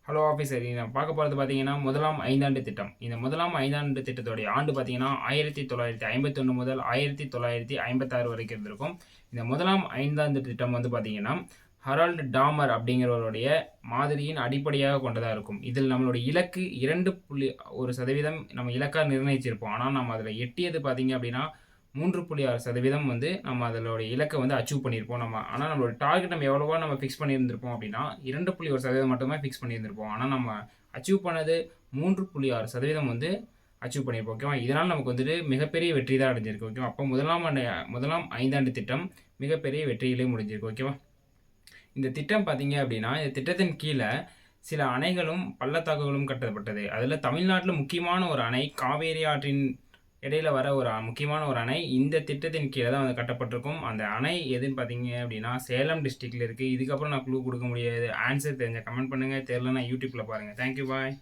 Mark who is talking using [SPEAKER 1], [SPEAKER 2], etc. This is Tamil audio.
[SPEAKER 1] Hello officer. நான் பார்க்க போறது பார்த்தீங்கன்னா, முதலாம் ஐந்தாண்டு திட்டம். இந்த முதலாம் ஐந்தாண்டு திட்டத்துடைய ஆண்டு பார்த்தீங்கன்னா, 1951 முதல் 1956 வரைக்கும் இருந்திருக்கும். இந்த முதலாம் ஐந்தாண்டு திட்டம் வந்து பார்த்தீங்கன்னா, ஹரால்ட் டாமர் அப்படிங்கிறவருடைய மாதிரியின் அடிப்படையாக கொண்டதா இருக்கும். இதில் நம்மளுடைய இலக்கு 2.1% நம்ம இலக்கா நிர்ணயிச்சிருப்போம். ஆனா, நம்ம அதில எட்டியது பார்த்தீங்க அப்படின்னா, 3.6% வந்து நம்ம அதனுடைய இலக்க வந்து அச்சீவ் பண்ணியிருப்போம். ஆனா நம்மளோட டார்கெட் நம்ம எவ்வளவோ நம்ம ஃபிக்ஸ் பண்ணியிருந்திருப்போம் அப்படின்னா, 2.1% மட்டும் தான் ஃபிக்ஸ் பண்ணியிருந்திருப்போம். ஆனா நம்ம அச்சீவ் பண்ணது 3.6% வந்து அச்சீவ் பண்ணியிருப்போம். ஓகேவா? இதனால நமக்கு வந்துட்டு மிகப்பெரிய வெற்றி தான் அடைஞ்சிருக்கு. ஓகேவா? அப்போ முதலாம் ஐந்தாண்டு திட்டம் மிகப்பெரிய வெற்றியிலே முடிஞ்சிருக்கு. ஓகேவா? இந்த திட்டம் பார்த்தீங்க அப்படின்னா, இந்த திட்டத்தின் கீழ சில அணைகளும், பள்ளத்தாக்குகளும் கட்டப்பட்டது. அதில தமிழ்நாட்டில முக்கியமான ஒரு அணை, காவேரி ஆற்றின் இடையில வர ஒரு முக்கியமான ஒரு அணை இந்த திட்டத்தின் கீழ தான் வந்து கட்டப்பட்டிருக்கும். அந்த அணை எதுன்னு பார்த்தீங்க அப்படின்னா, சேலம் டிஸ்ட்ரிக்ட்ல இருக்கு. இதுக்கப்புறம் நான் க்ளூ குடுக்க முடியாது. ஆன்ஸர் தெரிஞ்சா கமெண்ட் பண்ணுங்க. தெரியலனா YouTubeல பாருங்க. Thank you. பாய்.